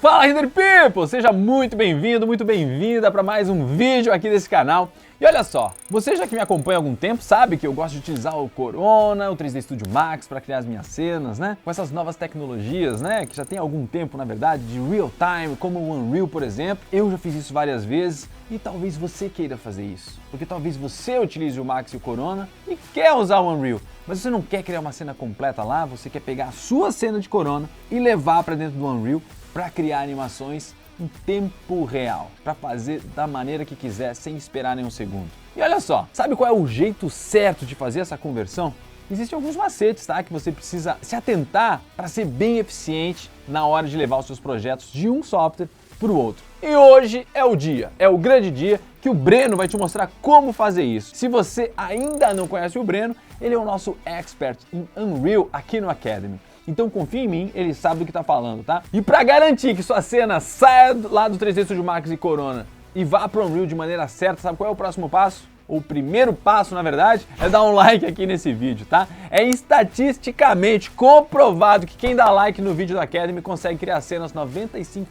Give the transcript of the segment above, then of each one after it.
Fala, Render People! Seja muito bem-vindo, muito bem-vinda para mais um vídeo aqui desse canal. E olha só, você já que me acompanha há algum tempo sabe que eu gosto de utilizar o Corona, o 3D Studio Max para criar as minhas cenas, né? Com essas novas tecnologias, né? Que já tem algum tempo, na verdade, de real time, como o Unreal, por exemplo. Eu já fiz isso várias vezes e talvez você queira fazer isso. Porque talvez você utilize o Max e o Corona e quer usar o Unreal, mas você não quer criar uma cena completa lá, você quer pegar a sua cena de Corona e levar para dentro do Unreal para criar animações em tempo real, para fazer da maneira que quiser, sem esperar nenhum segundo. E olha só, sabe qual é o jeito certo de fazer essa conversão? Existem alguns macetes, tá, que você precisa se atentar para ser bem eficiente na hora de levar os seus projetos de um software para o outro. E hoje é o dia, é o grande dia que o Breno vai te mostrar como fazer isso. Se você ainda não conhece o Breno, ele é o nosso expert em Unreal aqui no Academy. Então confia em mim, ele sabe do que tá falando, tá? E para garantir que sua cena saia lá do 3D Studio Max e Corona e vá pro Unreal de maneira certa, sabe qual é o próximo passo? O primeiro passo, na verdade, é dar um like aqui nesse vídeo, tá? É estatisticamente comprovado que quem dá like no vídeo da Academy consegue criar cenas 95%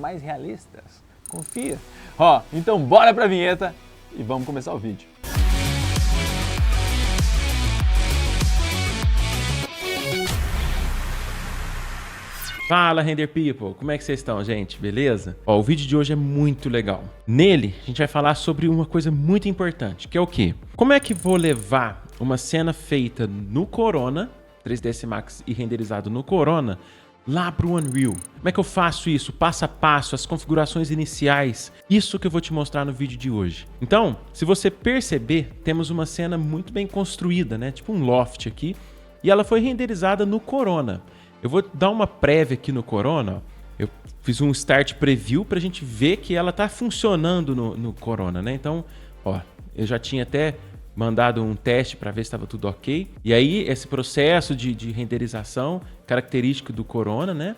mais realistas. Confia. Ó, então bora pra vinheta e vamos começar o vídeo. Fala, Render People! Como é que vocês estão, gente? Beleza? Ó, o vídeo de hoje é muito legal. Nele, a gente vai falar sobre uma coisa muito importante, que é o quê? Como é que vou levar uma cena feita no Corona, 3ds Max e renderizado no Corona, lá pro Unreal? Como é que eu faço isso? Passo a passo, as configurações iniciais. Isso que eu vou te mostrar no vídeo de hoje. Então, se você perceber, temos uma cena muito bem construída, né? Tipo um loft aqui. E ela foi renderizada no Corona. Eu vou dar uma prévia aqui no Corona. Eu fiz um start preview para a gente ver que ela está funcionando no Corona, né? Então, ó, eu já tinha até mandado um teste para ver se estava tudo ok. E aí, esse processo de renderização característico do Corona, né?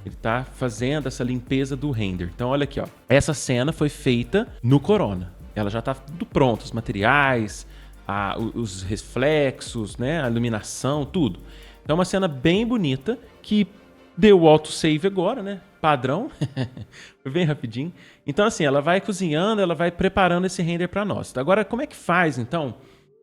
Ele está fazendo essa limpeza do render. Então, olha aqui, ó. Essa cena foi feita no Corona. Ela já está tudo pronto, os materiais, os reflexos, né? A iluminação, tudo. Então é uma cena bem bonita que deu o autosave agora, né? Padrão. Foi bem rapidinho. Então assim, ela vai cozinhando, ela vai preparando esse render para nós. Agora, como é que faz então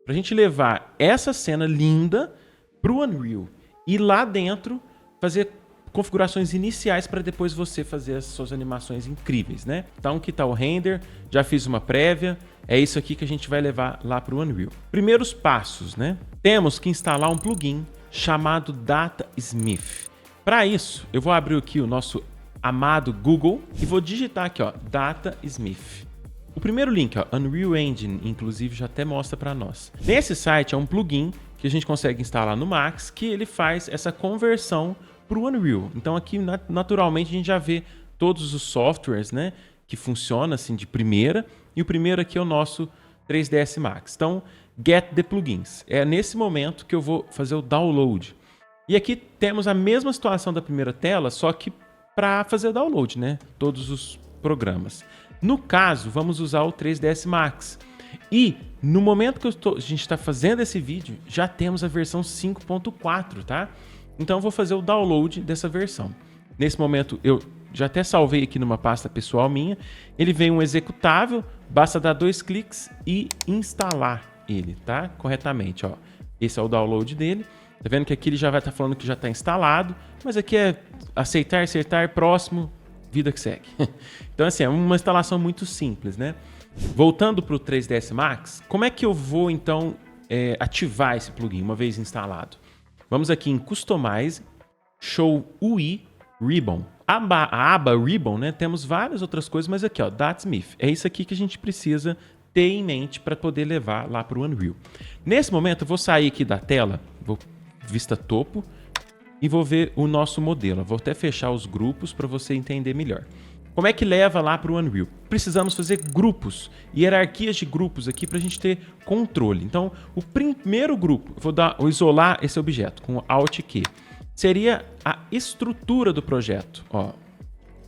pra gente levar essa cena linda pro Unreal e lá dentro fazer configurações iniciais para depois você fazer as suas animações incríveis, né? Então aqui tá o render, já fiz uma prévia, é isso aqui que a gente vai levar lá pro Unreal. Primeiros passos, né? Temos que instalar um plugin chamado DataSmith. Para isso, eu vou abrir aqui o nosso amado Google e vou digitar aqui, ó, DataSmith. O primeiro link, ó, Unreal Engine, inclusive já até mostra para nós. Nesse site é um plugin que a gente consegue instalar no Max, que ele faz essa conversão para o Unreal. Então aqui, naturalmente, a gente já vê todos os softwares, né, que funcionam assim de primeira. E o primeiro aqui é o nosso 3ds Max. Então, Get the Plugins. É nesse momento que eu vou fazer o download. E aqui temos a mesma situação da primeira tela, só que para fazer o download, né? Todos os programas. No caso, vamos usar o 3ds Max. E no momento que a gente está fazendo esse vídeo, já temos a versão 5.4, tá? Então eu vou fazer o download dessa versão. Nesse momento eu já até salvei aqui numa pasta pessoal minha. Ele vem um executável, basta dar 2 cliques e instalar ele, tá? Corretamente, ó. Esse é o download dele. Tá vendo que aqui ele já vai estar falando que já está instalado, mas aqui é aceitar, próximo, vida que segue. Então assim, é uma instalação muito simples, né? Voltando para o 3ds Max, como é que eu vou então ativar esse plugin uma vez instalado? Vamos aqui em Customize, Show UI Ribbon. A aba Ribbon, né? Temos várias outras coisas, mas aqui, ó, DataSmith. É isso aqui que a gente precisa ter em mente para poder levar lá para o Unreal. Nesse momento, eu vou sair aqui da tela, vou vista topo e vou ver o nosso modelo. Eu vou até fechar os grupos para você entender melhor. Como é que leva lá para o Unreal? Precisamos fazer grupos, hierarquias de grupos aqui para a gente ter controle. Então, o primeiro grupo, vou isolar esse objeto com Alt Q. Seria a estrutura do projeto. Ó.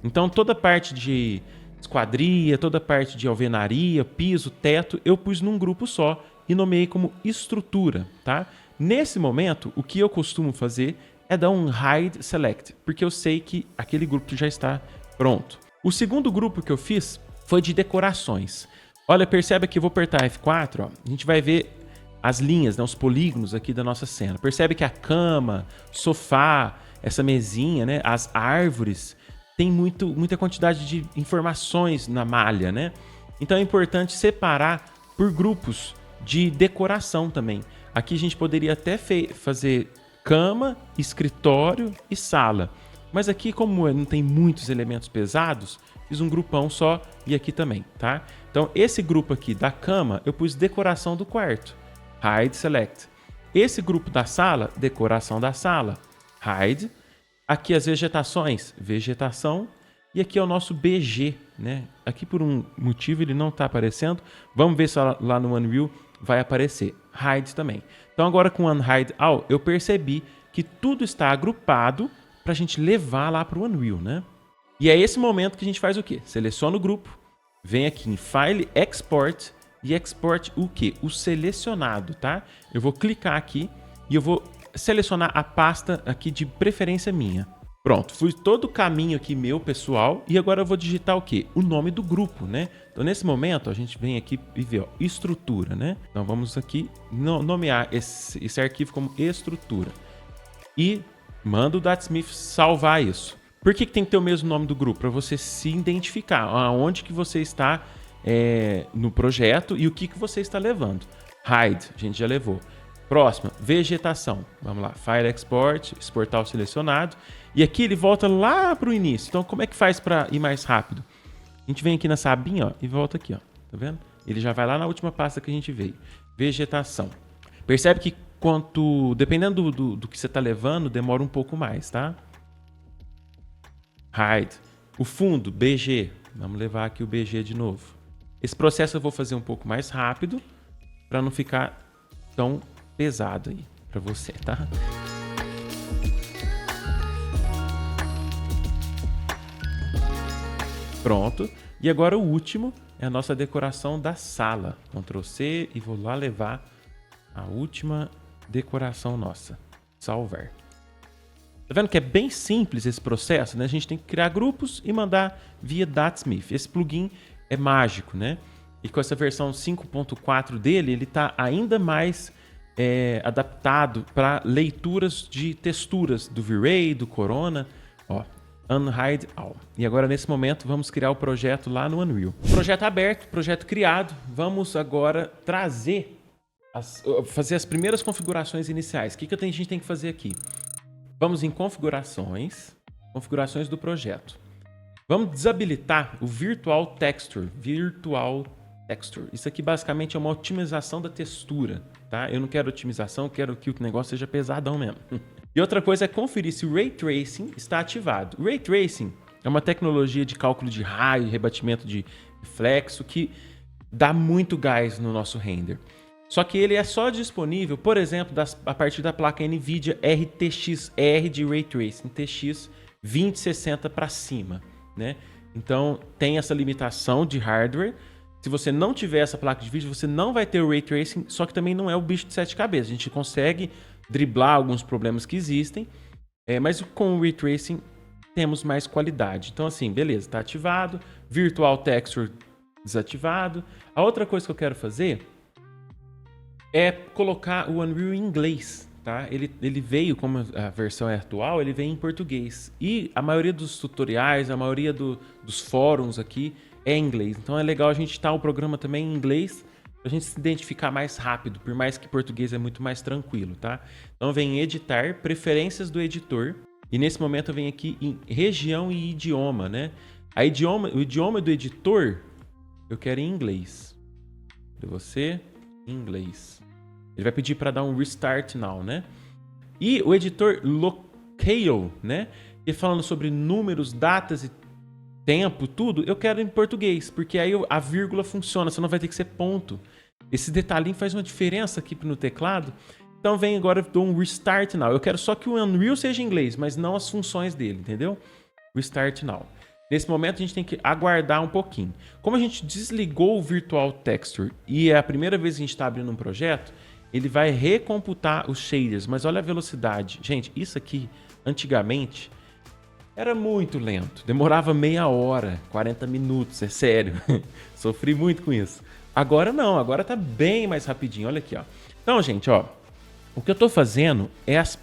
Então, toda a parte de esquadria, toda a parte de alvenaria, piso, teto, eu pus num grupo só e nomeei como estrutura, tá? Nesse momento, o que eu costumo fazer é dar um hide select, porque eu sei que aquele grupo já está Pronto. O segundo grupo que eu fiz foi de decorações. Olha, percebe que eu vou apertar F4, ó, a gente vai ver as linhas, né, os polígonos aqui da nossa cena. Percebe que a cama, sofá, essa mesinha, né, as árvores, tem muita quantidade de informações na malha, né? Então é importante separar por grupos de decoração também. Aqui a gente poderia até fazer cama, escritório e sala. Mas aqui, como não tem muitos elementos pesados, fiz um grupão só e aqui também, tá? Então, esse grupo aqui da cama, eu pus decoração do quarto. Hide, Select. Esse grupo da sala, decoração da sala. Hide. Aqui as vegetações, vegetação. E aqui é o nosso BG, né? Aqui por um motivo ele não está aparecendo. Vamos ver se lá no Unreal vai aparecer. Hide também. Então agora com Unhide All, eu percebi que tudo está agrupado para a gente levar lá para o Unreal, né? E é esse momento que a gente faz o quê? Seleciona o grupo, vem aqui em File, Export e Export o quê? O selecionado, tá? Eu vou clicar aqui e eu vou selecionar a pasta aqui de preferência minha. Pronto, fui todo o caminho aqui meu, pessoal, e agora eu vou digitar o quê? O nome do grupo, né? Então, nesse momento, a gente vem aqui e vê, ó, estrutura, né? Então, vamos aqui nomear esse arquivo como estrutura. E manda o DataSmith salvar isso. Por que tem que ter o mesmo nome do grupo? Para você se identificar aonde que você está no projeto e o que você está levando. Hide, a gente já levou. Próxima, vegetação. Vamos lá, File Export, exportar o selecionado. E aqui ele volta lá para o início. Então, como é que faz para ir mais rápido? A gente vem aqui nessa abinha, ó, e volta aqui, ó. Tá vendo? Ele já vai lá na última pasta que a gente veio. Vegetação. Percebe que dependendo do que você está levando, demora um pouco mais, tá? Hide. O fundo, BG. Vamos levar aqui o BG de novo. Esse processo eu vou fazer um pouco mais rápido para não ficar tão pesado aí para você, tá? Pronto. E agora o último é a nossa decoração da sala. Ctrl C e vou lá levar a última decoração nossa. Salvar. Tá vendo que é bem simples esse processo, né? A gente tem que criar grupos e mandar via DataSmith. Esse plugin é mágico, né? E com essa versão 5.4 dele, ele está ainda mais adaptado para leituras de texturas do V-Ray, do Corona. Ó, Unhide All. E agora, nesse momento, vamos criar o projeto lá no Unreal. Projeto aberto, projeto criado. Vamos agora fazer as primeiras configurações iniciais. O que a gente tem que fazer aqui? Vamos em configurações do projeto. Vamos desabilitar o Virtual Texture. Isso aqui basicamente é uma otimização da textura, tá? Eu não quero otimização, eu quero que o negócio seja pesadão mesmo. E outra coisa é conferir se o Ray Tracing está ativado. O Ray Tracing é uma tecnologia de cálculo de raio, rebatimento de reflexo que dá muito gás no nosso render. Só que ele é só disponível, por exemplo, a partir da placa NVIDIA RTX-R de Ray Tracing, TX 2060 para cima, né? Então tem essa limitação de hardware. Se você não tiver essa placa de vídeo, você não vai ter o Ray Tracing, só que também não é o bicho de 7 cabeças. A gente consegue driblar alguns problemas que existem, mas com o Ray Tracing temos mais qualidade. Então assim, beleza, está ativado. Virtual Texture desativado. A outra coisa que eu quero fazer é colocar o Unreal em inglês, tá? Ele veio, como a versão é atual, ele vem em português. E a maioria dos tutoriais, a maioria dos fóruns aqui é em inglês. Então é legal a gente estar o programa também em inglês, pra gente se identificar mais rápido, por mais que português é muito mais tranquilo, tá? Então vem em editar, preferências do editor. E nesse momento eu venho aqui em região e idioma, né? O idioma do editor eu quero em inglês. De você, em inglês. Ele vai pedir para dar um restart now, né? E o editor Locale, né? E falando sobre números, datas e tempo, tudo, eu quero em português, porque aí a vírgula funciona, você não vai ter que ser ponto. Esse detalhinho faz uma diferença aqui no teclado. Então vem agora, eu dou um restart now. Eu quero só que o Unreal seja em inglês, mas não as funções dele, entendeu? Restart now. Nesse momento a gente tem que aguardar um pouquinho. Como a gente desligou o Virtual Texture e é a primeira vez que a gente está abrindo um projeto, ele vai recomputar os shaders, mas olha a velocidade. Gente, isso aqui, antigamente, era muito lento. Demorava meia hora, 40 minutos, é sério. Sofri muito com isso. Agora não, agora tá bem mais rapidinho. Olha aqui, ó. Então, gente, ó. O que eu tô fazendo é as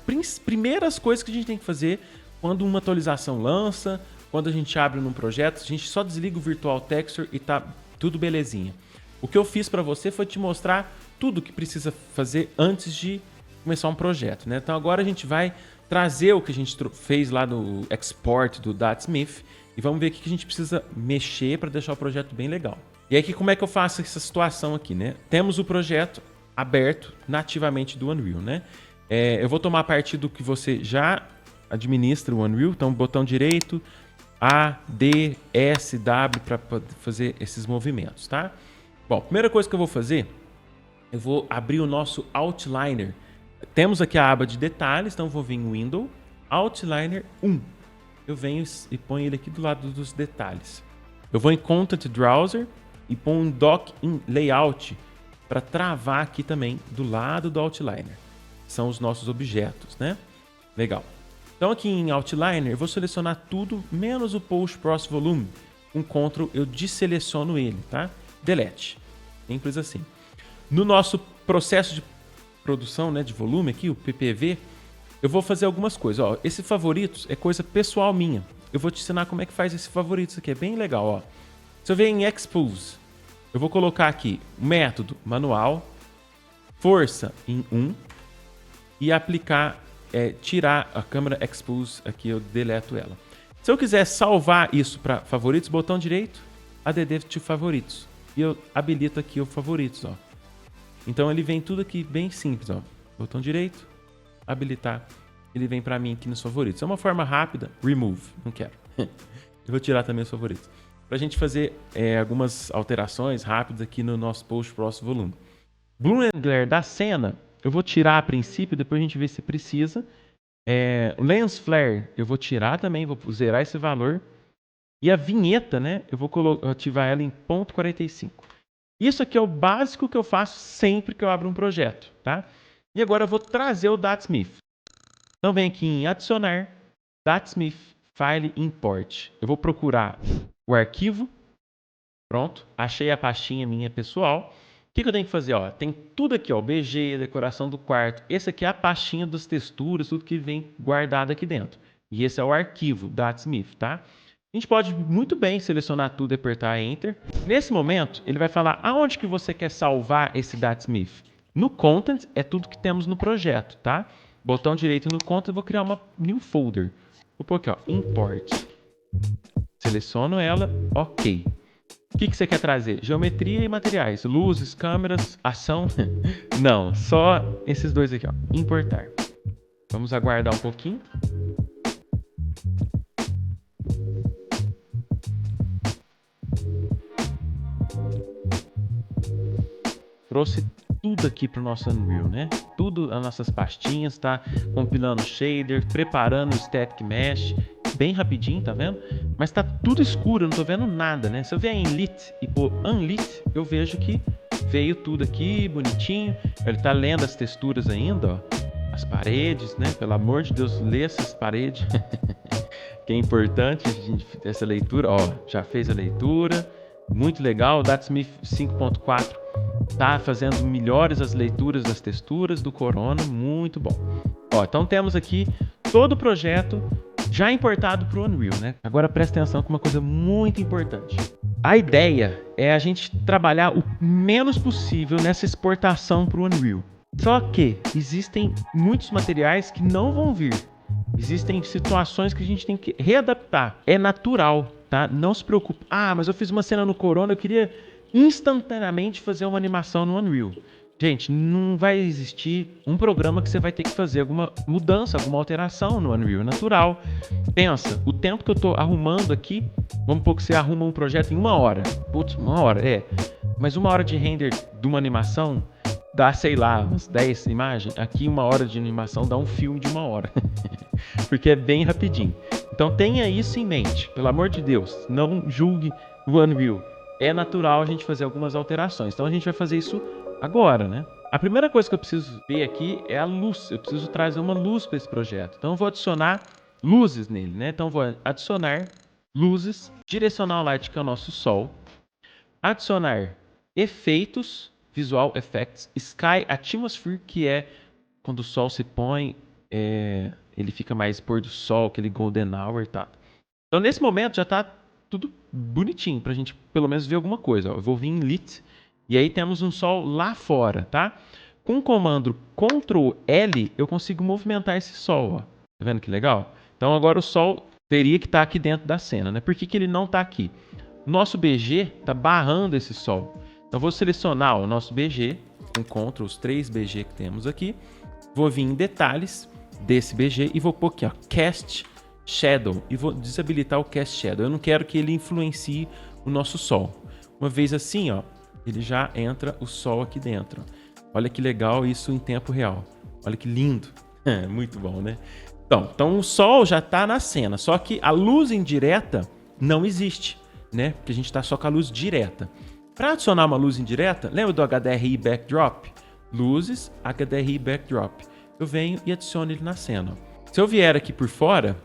primeiras coisas que a gente tem que fazer quando uma atualização lança, quando a gente abre num projeto. A gente só desliga o Virtual Texture e tá tudo belezinha. O que eu fiz para você foi te mostrar tudo que precisa fazer antes de começar um projeto, né? Então agora a gente vai trazer o que a gente fez lá no export do DATSmith e vamos ver o que a gente precisa mexer para deixar o projeto bem legal. E aí, como é que eu faço essa situação aqui, né? Temos o projeto aberto nativamente do Unreal, né? Eu vou tomar partido do que você já administra o Unreal, então botão direito, A, D, S, W para fazer esses movimentos, tá? Bom, primeira coisa que eu vou fazer, eu vou abrir o nosso Outliner. Temos aqui a aba de detalhes, então eu vou vir em Window, Outliner 1. Eu venho e ponho ele aqui do lado dos detalhes. Eu vou em Content Browser e ponho um Dock in Layout para travar aqui também do lado do Outliner. São os nossos objetos, né? Legal. Então aqui em Outliner eu vou selecionar tudo, menos o Post Process Volume. Com Ctrl eu desseleciono ele, tá? Delete. Simples assim. No nosso processo de produção, né, de volume aqui, o PPV, eu vou fazer algumas coisas. Ó, esse favoritos é coisa pessoal minha. Eu vou te ensinar como é que faz esse favoritos aqui. É bem legal, ó. Se eu ver em Expose, eu vou colocar aqui o método manual, força em 1 e aplicar, tirar a câmera Expose, aqui eu deleto ela. Se eu quiser salvar isso para favoritos, botão direito, add to favoritos. E eu habilito aqui o favoritos, ó. Então ele vem tudo aqui bem simples, ó. Botão direito, habilitar. Ele vem para mim aqui nos favoritos. É uma forma rápida, remove, não quero. Eu vou tirar também os favoritos. Para a gente fazer algumas alterações rápidas aqui no nosso Post Process Volume. Bloom and Glare da cena, eu vou tirar a princípio, depois a gente vê se precisa. Lens Flare, eu vou tirar também, vou zerar esse valor. E a vinheta, né, eu vou ativar ela em ponto 45. Isso aqui é o básico que eu faço sempre que eu abro um projeto, tá? E agora eu vou trazer o DATSmith. Então vem aqui em adicionar, DATSmith, File Import. Eu vou procurar o arquivo. Pronto, achei a pastinha minha pessoal. O que eu tenho que fazer? Ó, tem tudo aqui, ó, BG, decoração do quarto. Esse aqui é a pastinha das texturas, tudo que vem guardado aqui dentro. E esse é o arquivo DATSmith, tá? A gente pode muito bem selecionar tudo e apertar Enter. Nesse momento, ele vai falar aonde que você quer salvar esse DATSmith. No Content é tudo que temos no projeto, tá? Botão direito no Content, eu vou criar uma new folder. Vou pôr aqui, ó, Import. Seleciono ela, ok. O que você quer trazer? Geometria e materiais, luzes, câmeras, ação. Não, só esses dois aqui, ó. Importar. Vamos aguardar um pouquinho. Trouxe tudo aqui para o nosso Unreal, né? Tudo as nossas pastinhas, tá? Compilando shader, preparando o Static Mesh, bem rapidinho, tá vendo? Mas tá tudo escuro, eu não tô vendo nada, né? Se eu vier em Lit e pôr Unlit, eu vejo que veio tudo aqui, bonitinho. Ele tá lendo as texturas ainda, ó. As paredes, né? Pelo amor de Deus, lê essas paredes. Que é importante a gente essa leitura, ó. Já fez a leitura. Muito legal, o DATSmith 5.4 tá fazendo melhores as leituras das texturas do Corona, muito bom. Ó, então temos aqui todo o projeto já importado para o Unreal, né? Agora presta atenção com uma coisa muito importante. A ideia é a gente trabalhar o menos possível nessa exportação para o Unreal. Só que existem muitos materiais que não vão vir. Existem situações que a gente tem que readaptar. É natural, tá? Não se preocupe. Ah, mas eu fiz uma cena no Corona, eu queria instantaneamente fazer uma animação no Unreal. Gente, não vai existir um programa que você vai ter que fazer alguma mudança, alguma alteração no Unreal. É natural. Pensa, o tempo que eu tô arrumando aqui, vamos supor que você arruma um projeto em 1 hora. Putz, 1 hora, Mas 1 hora de render de uma animação dá, sei lá, umas 10 imagens. Aqui 1 hora de animação dá um filme de 1 hora. Porque é bem rapidinho. Então tenha isso em mente. Pelo amor de Deus, não julgue o Unreal. É natural a gente fazer algumas alterações. Então a gente vai fazer isso agora, né? A primeira coisa que eu preciso ver aqui é a luz. Eu preciso trazer uma luz para esse projeto. Então eu vou adicionar luzes nele, né? Então vou adicionar luzes, direcional light, que é o nosso sol, adicionar efeitos, visual effects, sky atmosphere, que é quando o sol se põe, ele fica mais pôr do sol, aquele golden hour, tá? Então nesse momento já tá tudo bonitinho pra gente pelo menos ver alguma coisa. Ó. Eu vou vir em lit e aí temos um sol lá fora, tá? Com o comando Ctrl L eu consigo movimentar esse sol, ó. Tá vendo que legal? Então agora o sol teria que estar aqui dentro da cena, né? Por que ele não está aqui? Nosso BG está barrando esse sol. Então vou selecionar o nosso BG, com Ctrl, os 3 BG que temos aqui. Vou vir em detalhes desse BG e vou pôr aqui, ó, Cast Shadow. E vou desabilitar o Cast Shadow. Eu não quero que ele influencie o nosso sol. Uma vez assim, ó, ele já entra o sol aqui dentro. Olha que legal isso em tempo real. Olha que lindo. Muito bom, né? Então o sol já está na cena, só que a luz indireta não existe, né? Porque a gente está só com a luz direta. Para adicionar uma luz indireta, lembra do HDRI Backdrop? Luzes, HDRI Backdrop. Eu venho e adiciono ele na cena. Se eu vier aqui por fora,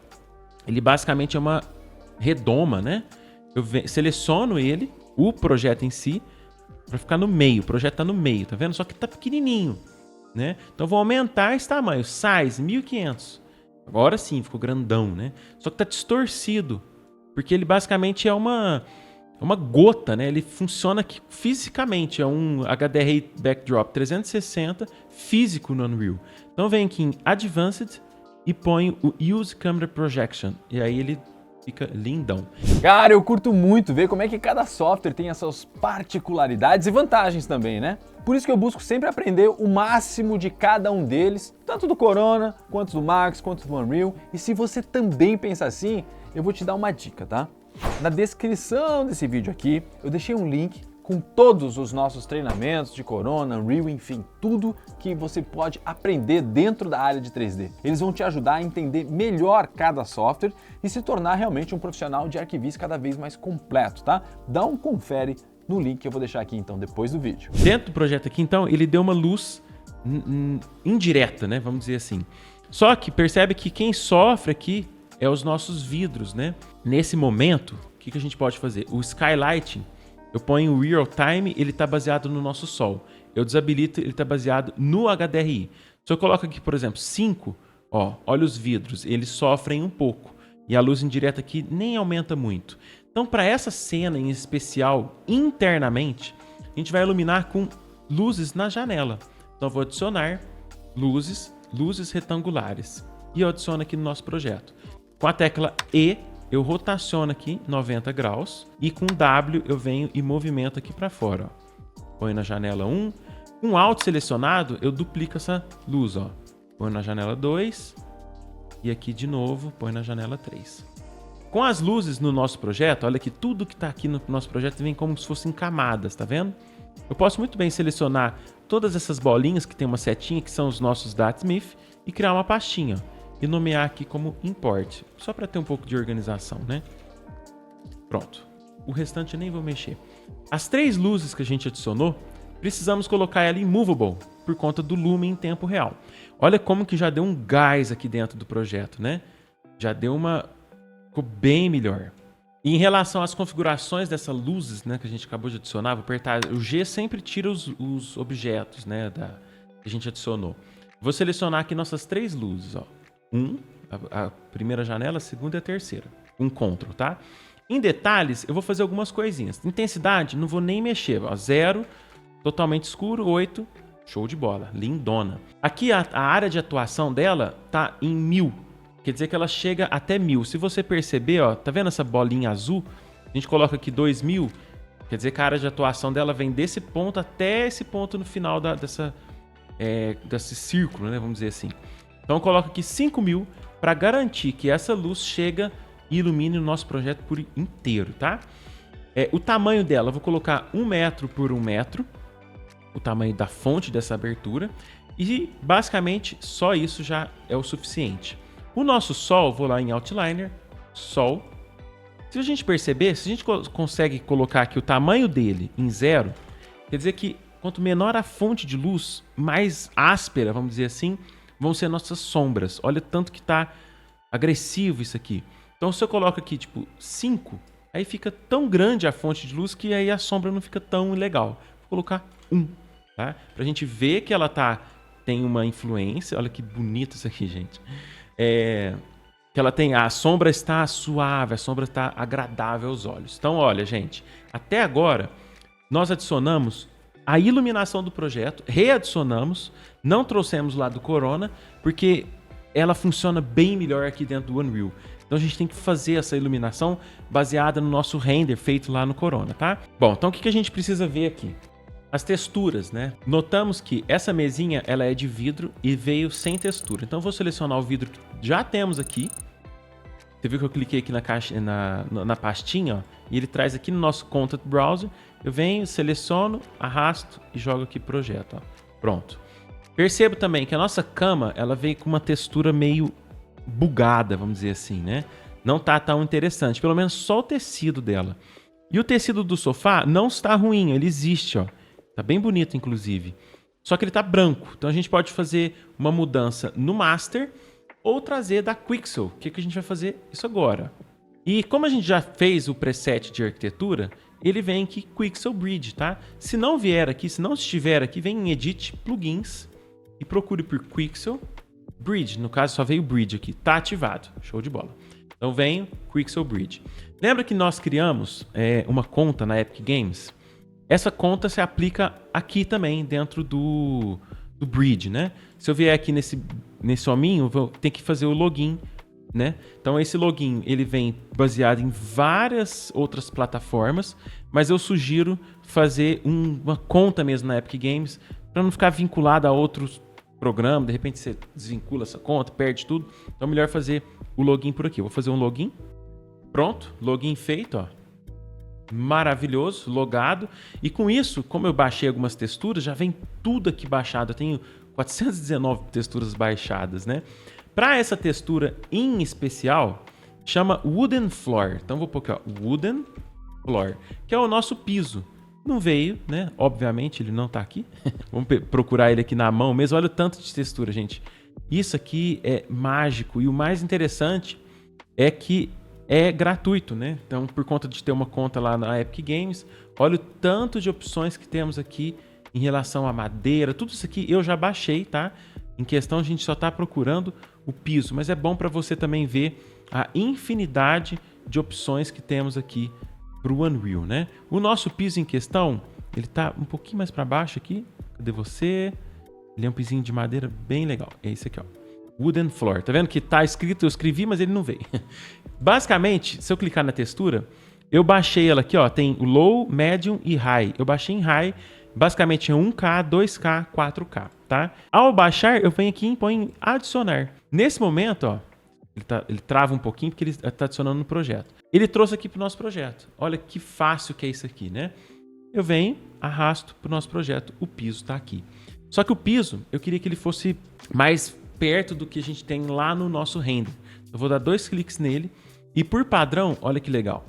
ele basicamente é uma redoma, né? Eu seleciono ele, o projeto em si, para ficar no meio. O projeto está no meio, tá vendo? Só que está pequenininho, né? Então vou aumentar esse tamanho, size 1500. Agora sim, ficou grandão, né? Só que tá distorcido, porque ele basicamente é uma gota, né? Ele funciona aqui fisicamente, é um HDRI Backdrop 360 físico no Unreal. Então vem aqui em Advanced e põe o Use Camera Projection, e aí ele fica lindão. Cara, eu curto muito ver como é que cada software tem as suas particularidades e vantagens também, né? Por isso que eu busco sempre aprender o máximo de cada um deles, tanto do Corona, quanto do Max, quanto do Unreal. E se você também pensa assim, eu vou te dar uma dica, tá? Na descrição desse vídeo aqui, eu deixei um link com todos os nossos treinamentos de Corona, Unreal, enfim, tudo que você pode aprender dentro da área de 3D. Eles vão te ajudar a entender melhor cada software e se tornar realmente um profissional de arquivista cada vez mais completo, tá? Dá um confere no link que eu vou deixar aqui então depois do vídeo. Dentro do projeto aqui, então, ele deu uma luz indireta, né? Vamos dizer assim. Só que percebe que quem sofre aqui é os nossos vidros, né? Nesse momento, o que a gente pode fazer? O Skylighting, eu ponho o Real Time, ele está baseado no nosso sol. Eu desabilito, ele está baseado no HDRI. Se eu coloco aqui, por exemplo, 5, ó, olha os vidros, eles sofrem um pouco. E a luz indireta aqui nem aumenta muito. Então, para essa cena em especial, internamente, a gente vai iluminar com luzes na janela. Então, eu vou adicionar luzes retangulares. E eu adiciono aqui no nosso projeto. Com a tecla E, eu rotaciono aqui 90 graus. E com W, eu venho e movimento aqui para fora. Ó. Põe na janela 1. Com Alt selecionado, eu duplico essa luz. Ó. Põe na janela 2. E aqui de novo, põe na janela 3. Com as luzes no nosso projeto, olha que tudo que está aqui no nosso projeto vem como se fossem camadas, tá vendo? Eu posso muito bem selecionar todas essas bolinhas que tem uma setinha, que são os nossos DataSmith, e criar uma pastinha, ó, e nomear aqui como Import, só para ter um pouco de organização, né? Pronto. O restante eu nem vou mexer. As 3 luzes que a gente adicionou, precisamos colocar ela em Movable, por conta do Lumen em tempo real. Olha como que já deu um gás aqui dentro do projeto, né? Já deu uma... Ficou bem melhor. E em relação às configurações dessas luzes, né, que a gente acabou de adicionar, vou apertar o G, sempre tira os objetos, né, que a gente adicionou. Vou selecionar aqui nossas 3 luzes, ó. A primeira janela, a segunda e a terceira. Um Ctrl, tá? Em detalhes, eu vou fazer algumas coisinhas. Intensidade, não vou nem mexer, ó. 0, totalmente escuro, 8, show de bola, lindona. Aqui a área de atuação dela tá em 1000. Quer dizer que ela chega até 1000. Se você perceber, ó, tá vendo essa bolinha azul? A gente coloca aqui 2000. Quer dizer que a área de atuação dela vem desse ponto até esse ponto no final desse círculo, né? Vamos dizer assim. Então eu coloco aqui 5000 para garantir que essa luz chega e ilumine o nosso projeto por inteiro, tá? O tamanho dela, eu vou colocar 1 metro por 1 metro. O tamanho da fonte dessa abertura. E basicamente só isso já é o suficiente. O nosso sol, vou lá em Outliner, sol. Se a gente perceber, se a gente consegue colocar aqui o tamanho dele em 0, quer dizer que quanto menor a fonte de luz, mais áspera, vamos dizer assim, vão ser nossas sombras. Olha tanto que está agressivo isso aqui. Então se eu coloco aqui tipo 5, aí fica tão grande a fonte de luz que aí a sombra não fica tão legal. Vou colocar 1, tá? Pra gente ver que ela tem uma influência. Olha que bonito isso aqui, gente. Que ela tem, a sombra está suave, a sombra está agradável aos olhos. Então, olha, gente, até agora nós adicionamos a iluminação do projeto, readicionamos, não trouxemos lá do Corona, porque ela funciona bem melhor aqui dentro do Unreal. Então a gente tem que fazer essa iluminação baseada no nosso render feito lá no Corona, tá? Bom, então o que a gente precisa ver aqui? As texturas, né? Notamos que essa mesinha ela é de vidro e veio sem textura. Então eu vou selecionar o vidro que já temos aqui. Você viu que eu cliquei aqui na pastinha, ó, e ele traz aqui no nosso Content Browser. Eu venho, seleciono, arrasto e jogo aqui projeto. Ó. Pronto. Percebo também que a nossa cama ela veio com uma textura meio bugada, vamos dizer assim, né? Não tá tão interessante, pelo menos só o tecido dela. E o tecido do sofá não está ruim, ele existe, ó. Tá bem bonito, inclusive. Só que ele tá branco, então a gente pode fazer uma mudança no Master ou trazer da Quixel. O que a gente vai fazer isso agora? E como a gente já fez o preset de arquitetura, ele vem aqui Quixel Bridge, tá? Se não vier aqui, se não estiver aqui, vem em Edit, Plugins e procure por Quixel Bridge. No caso, só veio Bridge aqui. Tá ativado. Show de bola. Então, venho Quixel Bridge. Lembra que nós criamos uma conta na Epic Games? Essa conta se aplica aqui também, dentro do Bridge, né? Se eu vier aqui nesse hominho, vou ter que fazer o login, né? Então, esse login, ele vem baseado em várias outras plataformas, mas eu sugiro fazer uma conta mesmo na Epic Games, para não ficar vinculado a outros programas. De repente, você desvincula essa conta, perde tudo. Então, é melhor fazer o login por aqui. Eu vou fazer um login. Pronto, login feito, ó. Maravilhoso, logado. E com isso, como eu baixei algumas texturas, já vem tudo aqui baixado. Eu tenho 419 texturas baixadas, né? Para essa textura em especial, chama Wooden Floor. Então vou pôr aqui, ó, Wooden Floor, que é o nosso piso. Não veio, né? Obviamente ele não tá aqui. Vamos procurar ele aqui na mão mesmo. Olha o tanto de textura, gente. Isso aqui é mágico. E o mais interessante é que é gratuito, né? Então, por conta de ter uma conta lá na Epic Games, olha o tanto de opções que temos aqui em relação à madeira. Tudo isso aqui eu já baixei, tá? Em questão, a gente só tá procurando o piso. Mas é bom para você também ver a infinidade de opções que temos aqui para o Unreal, né? O nosso piso em questão, ele tá um pouquinho mais para baixo aqui. Cadê você? Ele é um pisinho de madeira bem legal. É esse aqui, ó. Wooden Floor. Tá vendo que tá escrito, eu escrevi, mas ele não veio. Basicamente, se eu clicar na textura, eu baixei ela aqui, ó. Tem o Low, Medium e High. Eu baixei em High. Basicamente é 1K, 2K, 4K, tá? Ao baixar, eu venho aqui e ponho em Adicionar. Nesse momento, ó, ele trava um pouquinho porque ele está adicionando no projeto. Ele trouxe aqui para o nosso projeto. Olha que fácil que é isso aqui, né? Eu venho, arrasto para o nosso projeto. O piso está aqui. Só que o piso, eu queria que ele fosse mais perto do que a gente tem lá no nosso render. Eu vou dar 2 cliques nele e por padrão, olha que legal.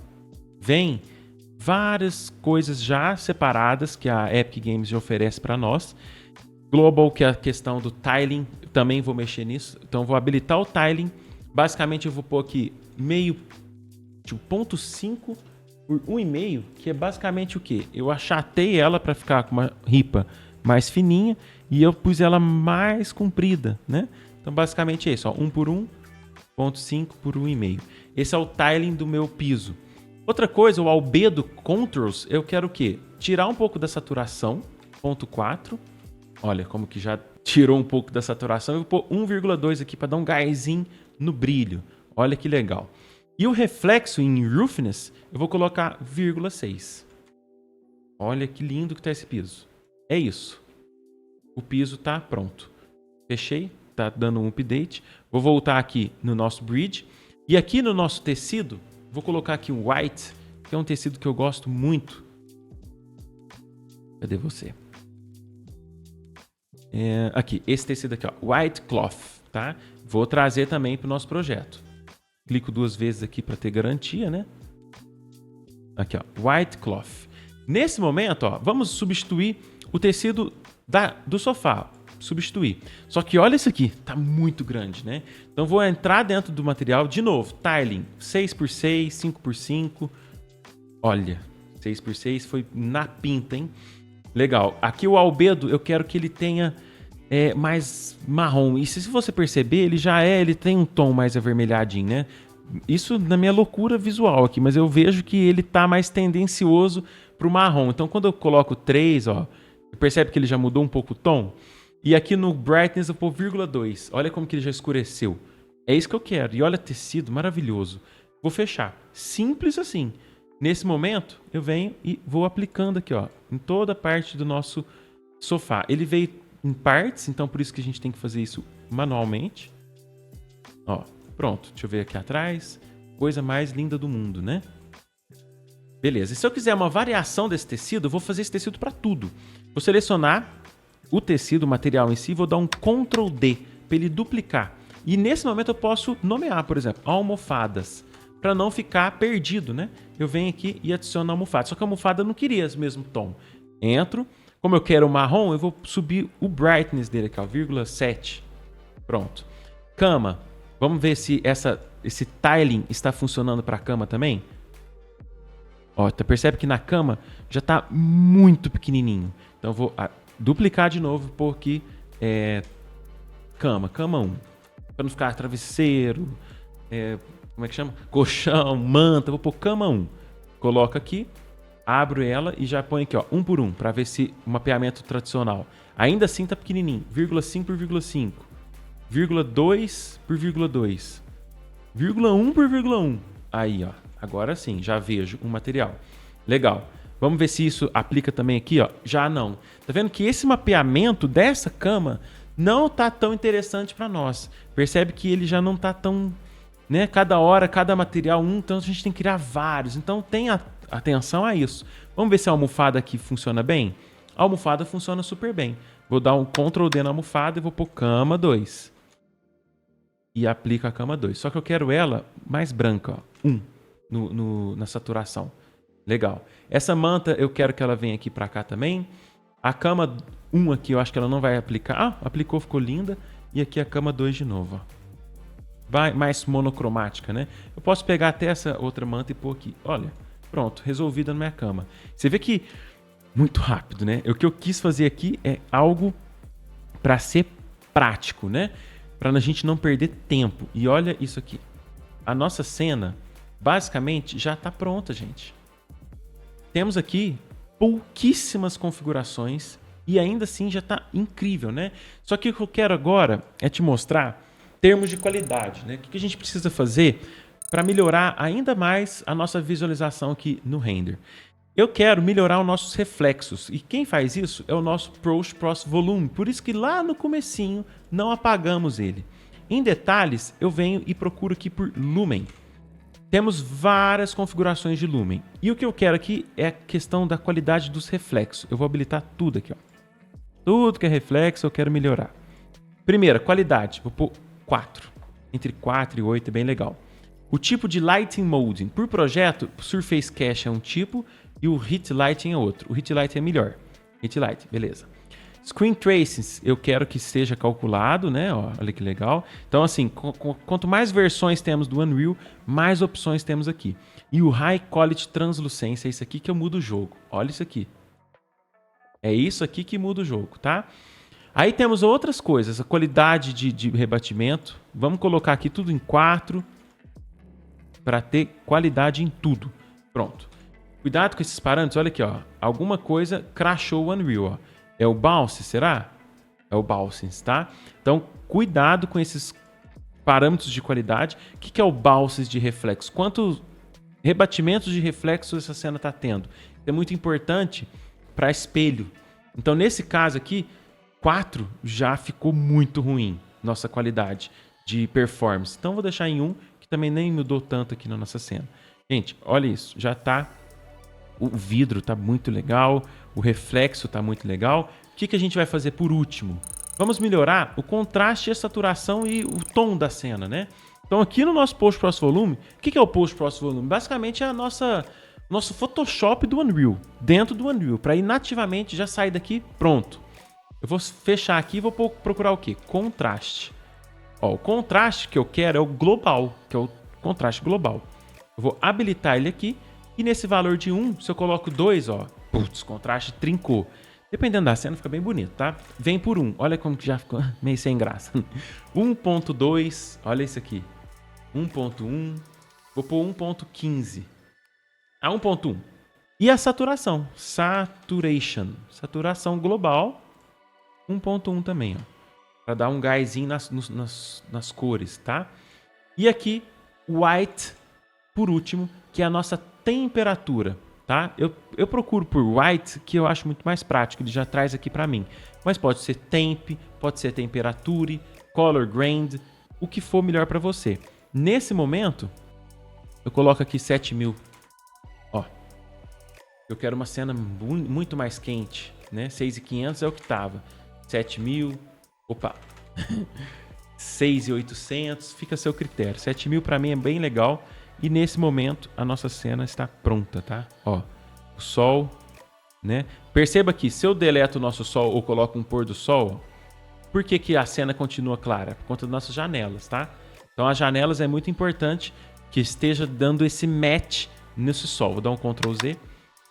Vem várias coisas já separadas que a Epic Games já oferece para nós. Global, que é a questão do tiling, eu também vou mexer nisso. Então eu vou habilitar o tiling. Basicamente eu vou pôr aqui meio, tipo 0.5 por 1,5, que é basicamente o quê? Eu achatei ela para ficar com uma ripa mais fininha e eu pus ela mais comprida, né? Então basicamente é isso, ó, 1 por 1, 0.5 por 1,5. Esse é o tiling do meu piso. Outra coisa, o albedo controls, eu quero o quê? Tirar um pouco da saturação, 0.4. Olha como que já tirou um pouco da saturação. Eu vou pôr 1,2 aqui para dar um gásinho no brilho. Olha que legal. E o reflexo em roughness, eu vou colocar 0,6. Olha que lindo que tá esse piso. É isso. O piso tá pronto. Fechei, tá dando um update. Vou voltar aqui no nosso bridge. E aqui no nosso tecido, vou colocar aqui um white, que é um tecido que eu gosto muito. Cadê você? Aqui, esse tecido aqui, ó, white cloth, tá? Vou trazer também para o nosso projeto. Clico 2 vezes aqui para ter garantia, né? Aqui, ó, white cloth. Nesse momento, ó, vamos substituir o tecido do sofá. substituir. Só que olha isso aqui, tá muito grande, né? Então vou entrar dentro do material, de novo, tiling, 6x6, 5x5. Olha, 6x6 foi na pinta, hein? Legal. Aqui o albedo, eu quero que ele tenha mais marrom. E se você perceber, ele tem um tom mais avermelhadinho, né? Isso na minha loucura visual aqui, mas eu vejo que ele tá mais tendencioso pro marrom. Então quando eu coloco 3, ó, percebe que ele já mudou um pouco o tom? E aqui no brightness eu pôr 0,2. Olha como que ele já escureceu. É isso que eu quero. E olha, tecido maravilhoso. Vou fechar. Simples assim. Nesse momento, eu venho e vou aplicando aqui, ó, em toda a parte do nosso sofá. Ele veio em partes, então por isso que a gente tem que fazer isso manualmente. Ó, pronto. Deixa eu ver aqui atrás. Coisa mais linda do mundo, né? Beleza. E se eu quiser uma variação desse tecido, eu vou fazer esse tecido para tudo. Vou selecionar o tecido, o material em si, vou dar um Ctrl D para ele duplicar. E nesse momento eu posso nomear, por exemplo, almofadas, para não ficar perdido, né? Eu venho aqui e adiciono a almofada. Só que a almofada eu não queria esse mesmo tom. Entro. Como eu quero o marrom, eu vou subir o brightness dele aqui, ó, 0,7. Pronto. Cama. Vamos ver se esse tiling está funcionando para a cama também? Ó, você percebe que na cama já está muito pequenininho. Então eu vou duplicar de novo, pôr aqui cama 1. Para não ficar travesseiro, como é que chama? Colchão, manta, vou pôr cama 1. Coloco aqui, abro ela e já põe aqui, ó, 1 por 1, para ver se o mapeamento tradicional. Ainda assim tá pequenininho, 0,5 por 0,5, 0,2 por 0,2, 0,1 por 0,1. Aí, ó, agora sim, já vejo o material. Legal. Vamos ver se isso aplica também aqui, ó. Já não. Tá vendo que esse mapeamento dessa cama não tá tão interessante para nós. Percebe que ele já não tá tão, né? Cada hora, cada material então a gente tem que criar vários. Então tenha atenção a isso. Vamos ver se a almofada aqui funciona bem? A almofada funciona super bem. Vou dar um Ctrl D na almofada e vou pôr cama 2. E aplico a cama 2. Só que eu quero ela mais branca, ó. 1 na saturação. Legal. Essa manta eu quero que ela venha aqui para cá também. A cama 1 aqui eu acho que ela não vai aplicar. Ah, aplicou, ficou linda. E aqui a cama 2 de novo, ó. Vai mais monocromática, né? Eu posso pegar até essa outra manta e pôr aqui. Olha, pronto, resolvida na minha cama. Você vê que muito rápido, né? O que eu quis fazer aqui é algo para ser prático, né? Para a gente não perder tempo. E olha isso aqui. A nossa cena, basicamente, já está pronta, gente. Temos aqui pouquíssimas configurações e ainda assim já está incrível, né? Só que o que eu quero agora é te mostrar termos de qualidade, né? O que a gente precisa fazer para melhorar ainda mais a nossa visualização aqui no render. Eu quero melhorar os nossos reflexos e quem faz isso é o nosso Post Volume, por isso que lá no comecinho não apagamos ele. Em detalhes, eu venho e procuro aqui por Lumen. Temos várias configurações de Lumen e o que eu quero aqui é a questão da qualidade dos reflexos. Eu vou habilitar tudo aqui, ó. Tudo que é reflexo eu quero melhorar. Primeira, qualidade, vou pôr 4. Entre 4 e 8 é bem legal. O tipo de Lighting Molding. Por projeto, Surface Cache é um tipo e o Hit Lighting é outro. O Hit Lighting é melhor. Hit Light, beleza. Screen Tracings, eu quero que seja calculado, né? Ó, olha que legal. Então, assim, quanto mais versões temos do Unreal, mais opções temos aqui. E o High Quality Translucência, é isso aqui que eu mudo o jogo. Olha isso aqui. É isso aqui que muda o jogo, tá? Aí temos outras coisas. A qualidade de rebatimento. Vamos colocar aqui tudo em 4 para ter qualidade em tudo. Pronto. Cuidado com esses parâmetros. Olha aqui, ó. Alguma coisa crashou o Unreal, ó. É o bounce, será? É o bouncing, tá? Então, cuidado com esses parâmetros de qualidade. O que é o bounce de reflexo? Quantos rebatimentos de reflexo essa cena está tendo? É muito importante para espelho. Então, nesse caso aqui, 4 já ficou muito ruim. Nossa qualidade de performance. Então, vou deixar em 1, que também nem mudou tanto aqui na nossa cena. Gente, olha isso. Já tá... O vidro tá muito legal, o reflexo tá muito legal. O que a gente vai fazer por último? Vamos melhorar o contraste, a saturação e o tom da cena, né? Então aqui no nosso Post Process Volume, o que é o Post Process Volume? Basicamente é nosso Photoshop do Unreal, dentro do Unreal, para ir nativamente já sair daqui pronto. Eu vou fechar aqui e vou procurar o quê? Contraste. Ó, o contraste que eu quero é o global, que é o contraste global. Eu vou habilitar ele aqui e nesse valor de 1, se eu coloco 2, ó, putz, contraste trincou. Dependendo da cena fica bem bonito, tá? Vem por 1, olha como que já ficou meio sem graça. 1.2, olha isso aqui. 1.1, vou pôr 1.15. Ah, 1.1. E a saturação, saturação global, 1.1 também, ó. Para dar um gásinho nas cores, tá? E aqui, white, por último, que é a nossa temperatura, tá? Eu procuro por white, que eu acho muito mais prático, ele já traz aqui para mim. Mas pode ser temp, pode ser temperature, color grade, o que for melhor para você. Nesse momento, eu coloco aqui 7000. Ó, eu quero uma cena muito mais quente, né? 6.500 é o que tava. 7000, opa, 6.800, fica a seu critério. 7.000 para mim é bem legal. E nesse momento a nossa cena está pronta, tá? Ó, o sol, né? Perceba que se eu deleto o nosso sol ou coloco um pôr do sol, por que que a cena continua clara? Por conta das nossas janelas, tá? Então as janelas é muito importante que esteja dando esse match nesse sol. Vou dar um Ctrl Z.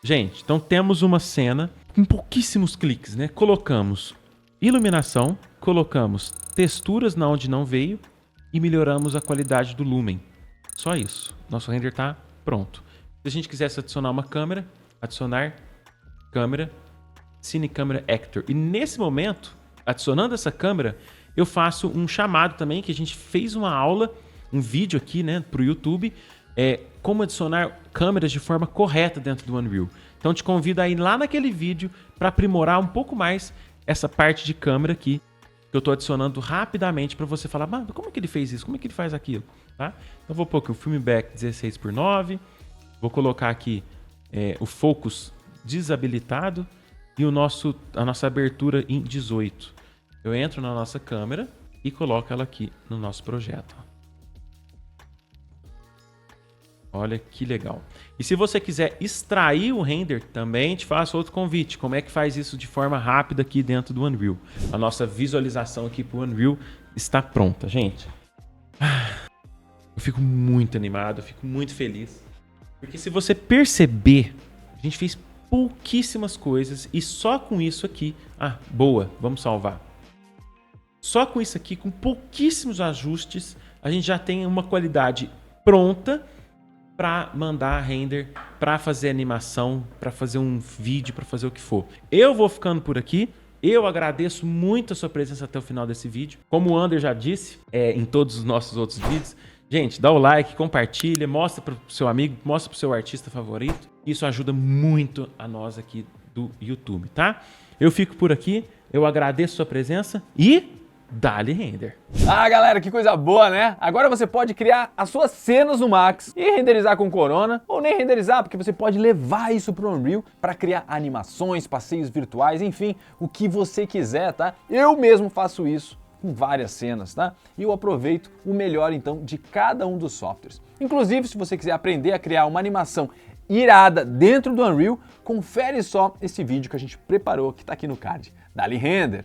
Gente, então temos uma cena com pouquíssimos cliques, né? Colocamos iluminação, colocamos texturas na onde não veio e melhoramos a qualidade do lumen. Só isso. Nosso render está pronto. Se a gente quisesse adicionar uma câmera, adicionar câmera, Cine Camera Actor. E nesse momento, adicionando essa câmera, eu faço um chamado também, que a gente fez uma aula, um vídeo aqui, né, para o YouTube, como adicionar câmeras de forma correta dentro do Unreal. Então te convido a ir lá naquele vídeo para aprimorar um pouco mais essa parte de câmera aqui, que eu estou adicionando rapidamente para você falar, mas como é que ele fez isso? Como é que ele faz aquilo? Tá? Então vou pôr aqui o Film Back 16:9, vou colocar aqui o Focus desabilitado e a nossa abertura em 18. Eu entro na nossa câmera e coloco ela aqui no nosso projeto. Olha que legal. E se você quiser extrair o render, também te faço outro convite. Como é que faz isso de forma rápida aqui dentro do Unreal? A nossa visualização aqui para o Unreal está pronta, gente. Eu fico muito animado, eu fico muito feliz. Porque se você perceber, a gente fez pouquíssimas coisas e só com isso aqui... Ah, boa, vamos salvar. Só com isso aqui, com pouquíssimos ajustes, a gente já tem uma qualidade pronta para mandar render, para fazer animação, para fazer um vídeo, para fazer o que for. Eu vou ficando por aqui. Eu agradeço muito a sua presença até o final desse vídeo. Como o Ander já disse em todos os nossos outros vídeos, gente, dá o like, compartilha, mostra para o seu amigo, mostra para o seu artista favorito. Isso ajuda muito a nós aqui do YouTube, tá? Eu fico por aqui, eu agradeço a sua presença e... dá-lhe render. Ah, galera, que coisa boa, né? Agora você pode criar as suas cenas no Max e renderizar com Corona, ou nem renderizar, porque você pode levar isso pro Unreal para criar animações, passeios virtuais, enfim, o que você quiser, tá? Eu mesmo faço isso com várias cenas, tá? E eu aproveito o melhor, então, de cada um dos softwares. Inclusive, se você quiser aprender a criar uma animação irada dentro do Unreal, confere só esse vídeo que a gente preparou, que tá aqui no card. Dá-lhe render!